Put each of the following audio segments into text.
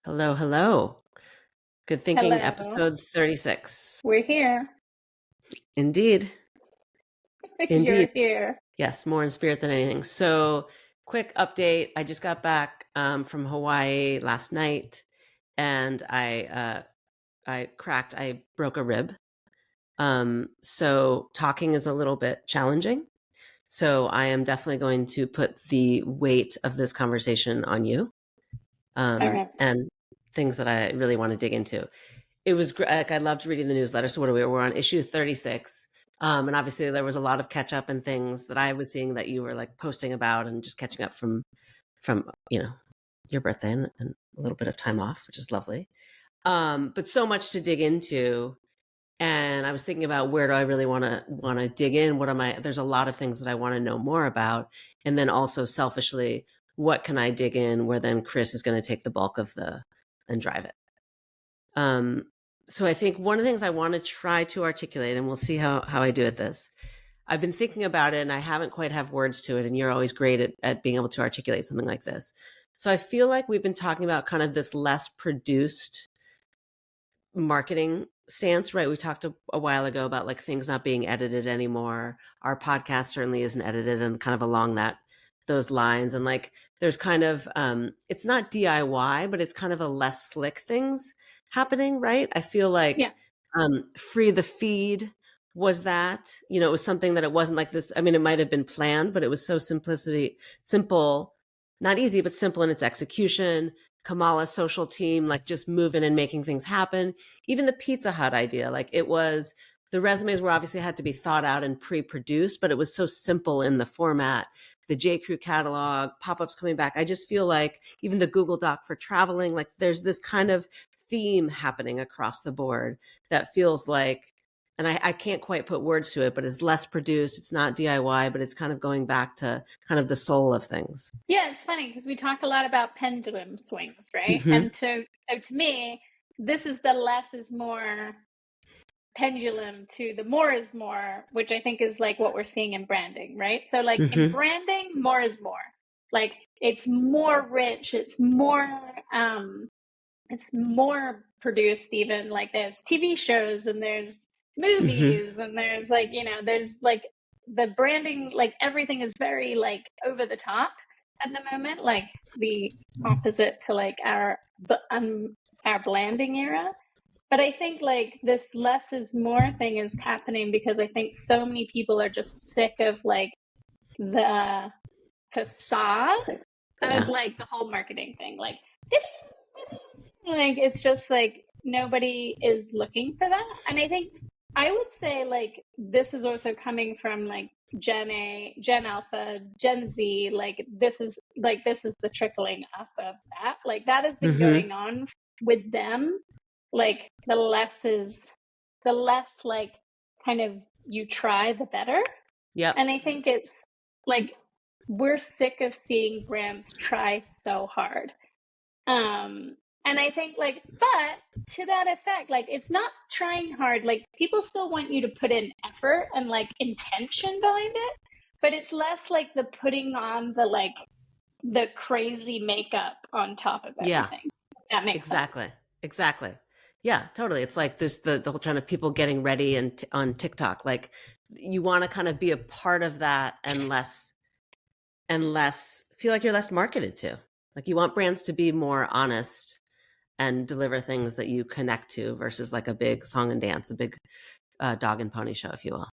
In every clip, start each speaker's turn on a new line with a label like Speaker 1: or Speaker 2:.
Speaker 1: Hello, hello. Good Thinking,
Speaker 2: Hello,
Speaker 1: episode 36.
Speaker 2: we're here.
Speaker 1: Indeed.
Speaker 2: You're
Speaker 1: Indeed.
Speaker 2: here.
Speaker 1: Yes, more in spirit than anything. So, quick update. I just got back from Hawaii last night and I broke a rib. So talking is a little bit challenging. So I am definitely going to put the weight of this conversation on you,
Speaker 2: All right.
Speaker 1: and things that I really want to dig into. It was like I loved reading the newsletter. So what are we? We're on issue 36. And obviously there was a lot of catch up and things that I was seeing that you were like posting about and just catching up from your birthday and a little bit of time off, which is lovely. But so much to dig into. And I was thinking about where do I really want to dig in? There's a lot of things that I want to know more about. And then also selfishly, what can I dig in where then Chris is going to take the bulk of and drive it. So I think one of the things I want to try to articulate, and we'll see how I do at this. I've been thinking about it and I haven't quite have words to it. And you're always great at being able to articulate something like this. So I feel like we've been talking about kind of this less produced marketing stance, right? We talked a while ago about like things not being edited anymore. Our podcast certainly isn't edited and kind of along those lines. And like there's kind of it's not DIY, but it's kind of a less slick things happening, right? I feel like
Speaker 2: Yeah.
Speaker 1: Free the Feed was that, it was something that it wasn't like this. I mean, it might have been planned, but it was so simple, not easy, but simple in its execution. Kamala's social team, like just moving and making things happen. Even the Pizza Hut idea, like the resumes were obviously had to be thought out and pre-produced, but it was so simple in the format. The J. Crew catalog, pop-ups coming back. I just feel like even the Google Doc for traveling, like there's this kind of theme happening across the board that feels like, and I can't quite put words to it, but it's less produced. It's not DIY, but it's kind of going back to kind of the soul of things.
Speaker 2: Yeah, it's funny because we talk a lot about pendulum swings, right?
Speaker 1: Mm-hmm.
Speaker 2: And so to me, this is the less is more pendulum to the more is more, which I think is like what we're seeing in branding, right? So like in
Speaker 1: Mm-hmm.
Speaker 2: branding, more is more. Like it's more rich, it's more produced even. Like there's TV shows and there's
Speaker 1: Mm-hmm.
Speaker 2: movies and there's like, there's like the branding, like everything is very like over the top at the moment, like the opposite to like our blanding era. But I think like this less is more thing is happening because I think so many people are just sick of like the facade of
Speaker 1: Yeah.
Speaker 2: like the whole marketing thing. Like it's just like nobody is looking for that. And I think I would say like this is also coming from like Gen A, Gen Alpha, Gen Z. This is the trickling up of that. Like that has been
Speaker 1: Mm-hmm.
Speaker 2: going on with them. Like the less like kind of you try, the better.
Speaker 1: Yep.
Speaker 2: And I think it's like we're sick of seeing brands try so hard. And I think like, but to that effect, like it's not trying hard. Like people still want you to put in effort and like intention behind it, but it's less like the putting on the crazy makeup on top of
Speaker 1: Yeah.
Speaker 2: everything. That makes sense.
Speaker 1: Exactly. Yeah, totally. It's like this the whole kind of people getting ready and on TikTok. Like you want to kind of be a part of that and less feel like you're less marketed to. Like you want brands to be more honest and deliver things that you connect to versus like a big song and dance, a big dog and pony show, if you will.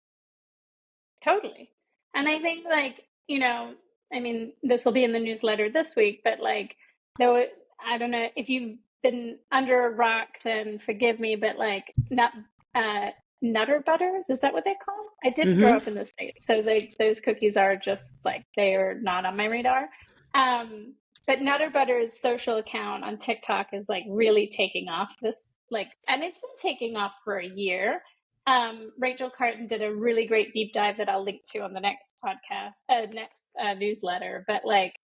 Speaker 2: Totally. And I think like, I mean, this will be in the newsletter this week, but like though I don't know if you've been under a rock, then forgive me, but like Nutter Butters, is that what they call them? I didn't grow
Speaker 1: Mm-hmm.
Speaker 2: up in the States, so those cookies are just like they are not on my radar. But Nutter Butters' social account on TikTok is like really taking off and it's been taking off for a year. Rachel Carton did a really great deep dive that I'll link to on the next podcast, next newsletter. But like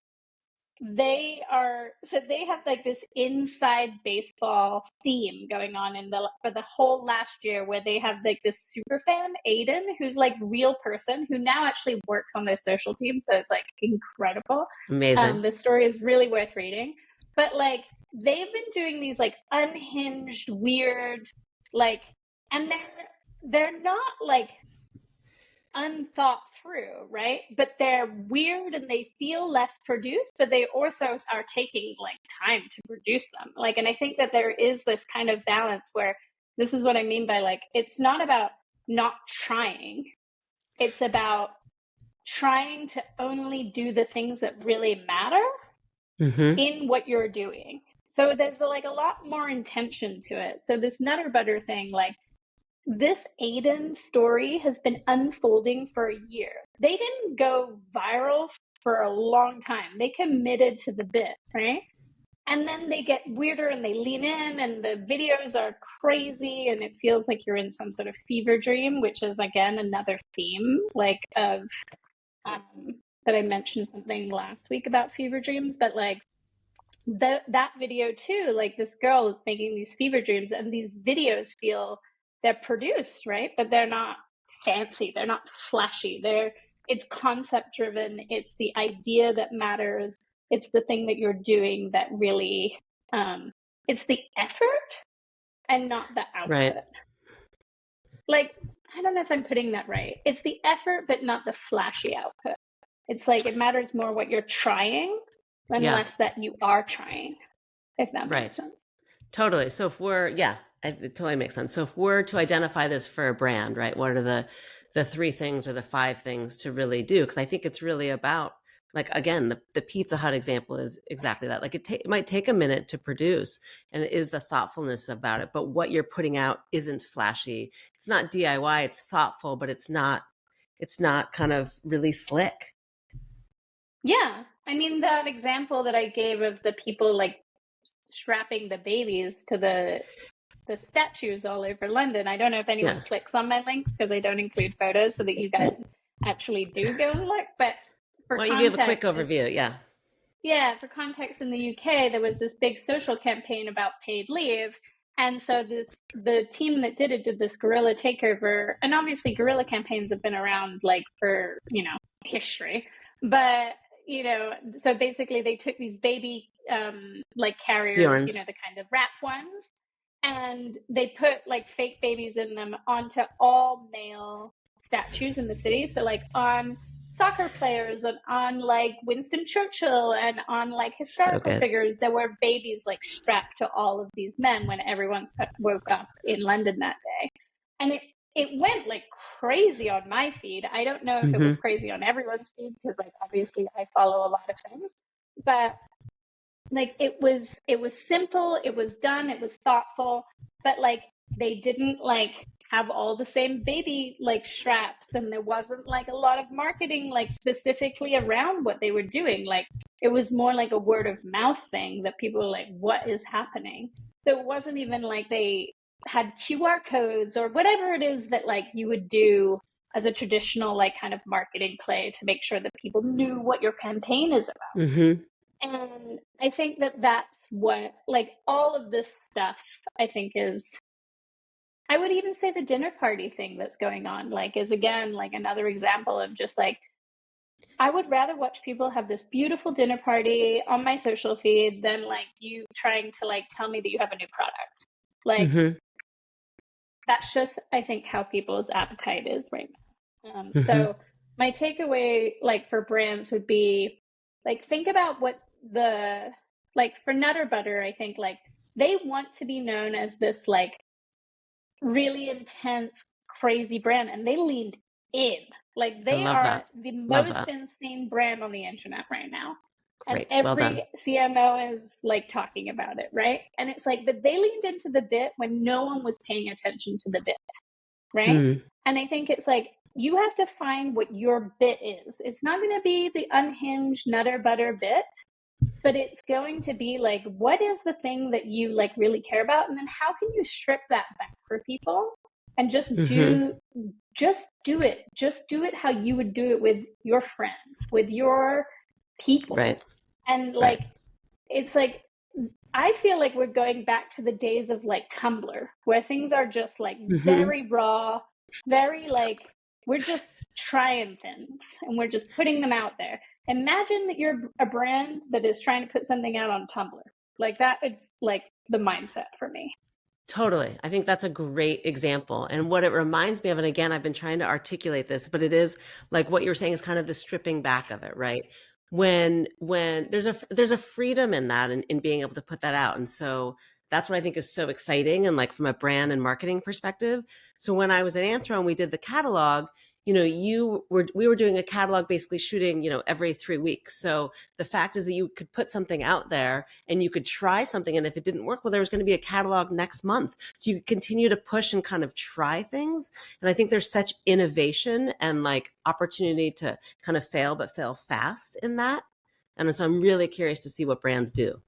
Speaker 2: they have like this inside baseball theme going on for the whole last year, where they have like this super fan Aiden, who's like real person who now actually works on their social team. So it's like incredible.
Speaker 1: Amazing.
Speaker 2: The story is really worth reading. but like they've been doing these like unhinged, weird, like, and they're not like unthought through, right? But they're weird and they feel less produced, but they also are taking like time to produce them. Like, and I think that there is this kind of balance where this is what I mean by like, it's not about not trying, it's about trying to only do the things that really matter in what you're doing. So there's like a lot more intention to it. So this Nutter Butter thing, like this Aiden story has been unfolding for a year. They didn't go viral for a long time. They committed to the bit, right? And then they get weirder and they lean in and the videos are crazy and it feels like you're in some sort of fever dream, which is again another theme like of that I mentioned something last week about fever dreams, but like that video too, like this girl is making these fever dreams and these videos feel they're produced, right? But they're not fancy, they're not flashy, it's concept driven, it's the idea that matters, it's the thing that you're doing that really it's the effort and not the output.
Speaker 1: Right.
Speaker 2: Like, I don't know if I'm putting that right. It's the effort but not the flashy output. It's like it matters more what you're trying than less that you are trying, if that makes sense.
Speaker 1: Totally. So if we're, it totally makes sense. So if we're to identify this for a brand, right, what are the 3 things or the 5 things to really do? Because I think it's really about, like, again, the Pizza Hut example is exactly that. Like it might take a minute to produce and it is the thoughtfulness about it. But what you're putting out isn't flashy. It's not DIY, it's thoughtful, but it's not kind of really slick.
Speaker 2: Yeah. I mean, that example that I gave of the people like strapping the babies to the statues all over London. I don't know if anyone clicks on my links because I don't include photos so that you guys actually do go and look. But for
Speaker 1: well,
Speaker 2: context,
Speaker 1: you give a quick overview,
Speaker 2: Yeah, for context, in the UK, there was this big social campaign about paid leave. And so the team that did this guerrilla takeover, and obviously guerrilla campaigns have been around like for, history. But, so basically they took these baby like carriers,
Speaker 1: Bjorns.
Speaker 2: the kind of wrap ones, and they put like fake babies in them onto all male statues in the city. So like on soccer players and on like Winston Churchill and on like historical figures, there were babies like strapped to all of these men when everyone woke up in London that day. And it went like crazy on my feed. I don't know if it was crazy on everyone's feed because like obviously I follow a lot of things, but like it was simple, it was done, it was thoughtful, but like they didn't like have all the same baby like straps, and there wasn't like a lot of marketing like specifically around what they were doing. Like it was more like a word of mouth thing that people were like, what is happening? So it wasn't even like they had QR codes or whatever it is that like you would do as a traditional like kind of marketing play to make sure that people knew what your campaign is about. And I think that that's what like all of this stuff I think is, I would even say the dinner party thing that's going on, like, is again, like another example of just like, I would rather watch people have this beautiful dinner party on my social feed than like you trying to like tell me that you have a new product. Like, that's just, I think, how people's appetite is right now. So my takeaway, like for brands would be like, think about what like for Nutter Butter, I think like they want to be known as this like really intense, crazy brand, and they leaned in. Like they are the most insane brand on the internet right now.
Speaker 1: Great.
Speaker 2: And every CMO is like talking about it, right? And it's like, but they leaned into the bit when no one was paying attention to the bit, right? And I think it's like, you have to find what your bit is. It's not going to be the unhinged Nutter Butter bit, but it's going to be like, what is the thing that you like really care about? And then how can you strip that back for people and just do it. Just do it how you would do it with your friends, with your people.
Speaker 1: Right.
Speaker 2: And like, it's like, I feel like we're going back to the days of like Tumblr, where things are just like very raw, very like, we're just trying things and we're just putting them out there. Imagine that you're a brand that is trying to put something out on Tumblr. Like that, it's like the mindset for me.
Speaker 1: Totally. I think that's a great example. And what it reminds me of, and again, I've been trying to articulate this, but it is like what you're saying is kind of the stripping back of it, right? When there's a freedom in that, in being able to put that out. And so that's what I think is so exciting, and like from a brand and marketing perspective. So when I was at Anthro and we did the catalog, we were doing a catalog, basically shooting, every 3 weeks. So the fact is that you could put something out there and you could try something. And if it didn't work, well, there was going to be a catalog next month. So you could continue to push and kind of try things. And I think there's such innovation and like opportunity to kind of fail, but fail fast in that. And so I'm really curious to see what brands do.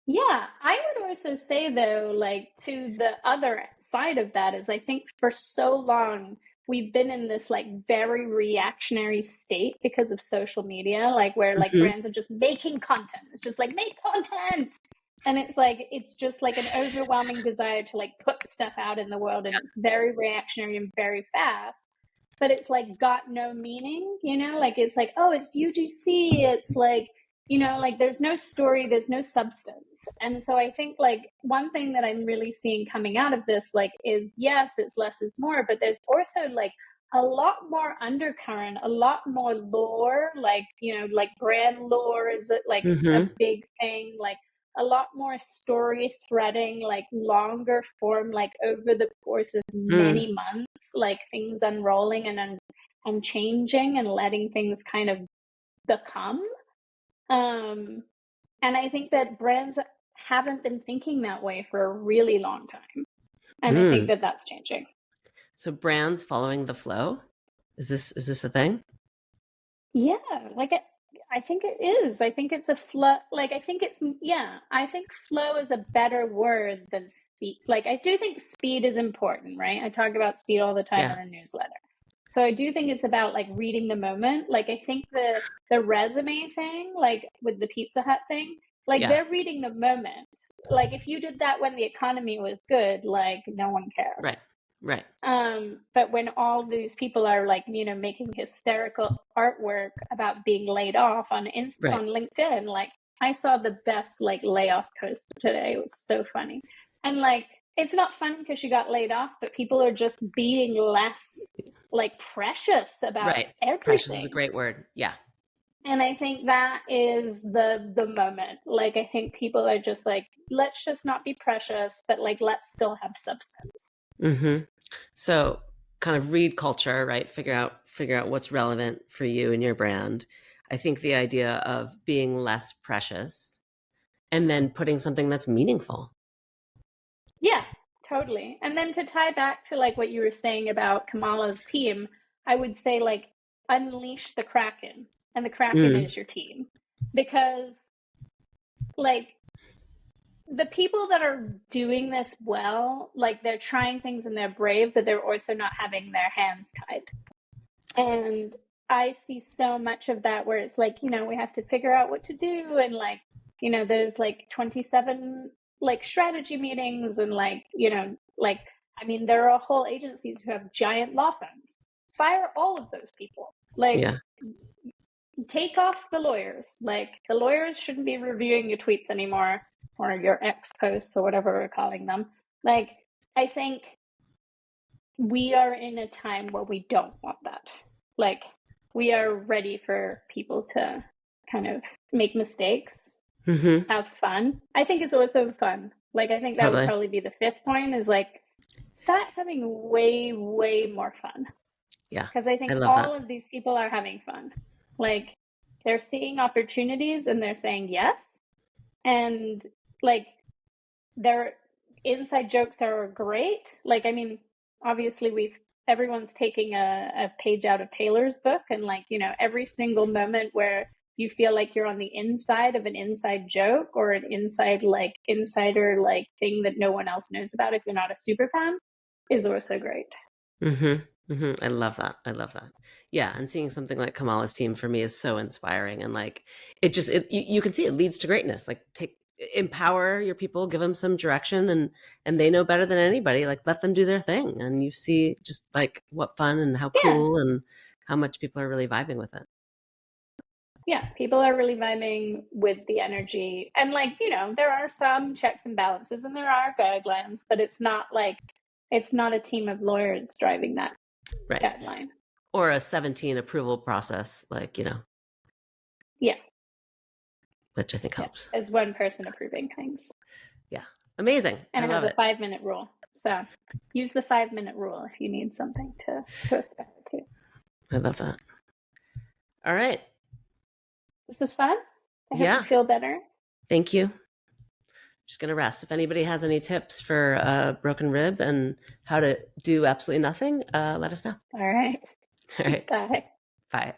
Speaker 2: Yeah, I would also say though, like to the other side of that is I think for so long we've been in this like very reactionary state because of social media, like where like
Speaker 1: Mm-hmm.
Speaker 2: brands are just making content. It's just like make content. And it's like it's just like an overwhelming desire to like put stuff out in the world, and it's very reactionary and very fast. But it's like got no meaning, like it's like, oh, it's UGC, it's like like there's no story, there's no substance. And so I think like one thing that I'm really seeing coming out of this, like, is yes, it's less is more, but there's also like a lot more undercurrent, a lot more lore, like, like brand lore is it like a
Speaker 1: Mm-hmm.
Speaker 2: big thing, like a lot more story threading, like longer form, like over the course of
Speaker 1: Mm.
Speaker 2: many months, like things unrolling and changing and letting things kind of become. um, and I think that brands haven't been thinking that way for a really long time. And I think
Speaker 1: Mm.
Speaker 2: that that's changing.
Speaker 1: So brands following the flow. Is this a thing?
Speaker 2: Yeah, like I think it is. I think it's a flow. Like, I think it's, yeah, I think flow is a better word than speed. Like, I do think speed is important, right? I talk about speed all the time in
Speaker 1: Yeah.
Speaker 2: the newsletter. So I do think it's about like reading the moment. Like, I think the resume thing, like with the Pizza Hut thing, like
Speaker 1: Yeah.
Speaker 2: they're reading the moment. Like, if you did that when the economy was good, like no one cares.
Speaker 1: Right. Right.
Speaker 2: But when all these people are like, making hysterical artwork about being laid off
Speaker 1: Right.
Speaker 2: on LinkedIn, like I saw the best like layoff post today. It was so funny. And like, it's not fun because she got laid off, but people are just being less like precious about
Speaker 1: Right. Precious is a
Speaker 2: everything.
Speaker 1: great word. Yeah.
Speaker 2: And I think that is the moment. Like, I think people are just like, let's just not be precious, but like, let's still have substance.
Speaker 1: Mm-hmm. So kind of read culture, right? Figure out what's relevant for you and your brand. I think the idea of being less precious and then putting something that's meaningful.
Speaker 2: Yeah, totally. And then to tie back to like what you were saying about Kamala's team, I would say like unleash the Kraken, and the Kraken
Speaker 1: Mm.
Speaker 2: is your team. Because like the people that are doing this well, like they're trying things and they're brave, but they're also not having their hands tied. And I see so much of that where it's like, we have to figure out what to do, and like, there's like 27 like strategy meetings, and like, like, I mean, there are whole agencies who have giant law firms. Fire all of those people. Like,
Speaker 1: Yeah.
Speaker 2: take off the lawyers. Like, the lawyers shouldn't be reviewing your tweets anymore, or your ex posts, or whatever we're calling them. Like, I think we are in a time where we don't want that. Like, we are ready for people to kind of make mistakes,
Speaker 1: Mm-hmm.
Speaker 2: have fun. I think it's also fun. Like, I think that would
Speaker 1: Totally.
Speaker 2: probably be the fifth point, is like, start having way, way more fun.
Speaker 1: Yeah.
Speaker 2: Because I
Speaker 1: I
Speaker 2: think
Speaker 1: love
Speaker 2: all
Speaker 1: that.
Speaker 2: of these people are having fun. Like, they're seeing opportunities and they're saying yes. And like, their inside jokes are great. Like, I mean, obviously everyone's taking a page out of Taylor's book, and like, every single moment where you feel like you're on the inside of an inside joke or an inside like insider like thing that no one else knows about if you're not a super fan is also great.
Speaker 1: Mm-hmm. Mm-hmm. I love that. I love that. Yeah. And seeing something like Kamala's team for me is so inspiring. And like, you can see it leads to greatness. Like empower your people, give them some direction, and they know better than anybody. Like let them do their thing. And you see just like what fun and how
Speaker 2: Yeah.
Speaker 1: cool and how much people are really vibing with it.
Speaker 2: Yeah, people are really vibing with the energy. And like, you know, there are some checks and balances and there are guidelines, but it's not a team of lawyers driving that
Speaker 1: Right.
Speaker 2: guideline.
Speaker 1: Or a 17 approval process, like,
Speaker 2: Yeah.
Speaker 1: which I think
Speaker 2: Yeah.
Speaker 1: helps.
Speaker 2: As one person approving things.
Speaker 1: Yeah. Amazing.
Speaker 2: And
Speaker 1: I
Speaker 2: it has
Speaker 1: love
Speaker 2: a
Speaker 1: it.
Speaker 2: 5-minute rule. So use the 5-minute rule if you need something to aspire to.
Speaker 1: I love that. All right.
Speaker 2: This was fun. I hope you
Speaker 1: Yeah.
Speaker 2: feel better.
Speaker 1: Thank you. Just going to rest. If anybody has any tips for a broken rib and how to do absolutely nothing, let us know.
Speaker 2: All right.
Speaker 1: All right.
Speaker 2: Bye.
Speaker 1: Bye.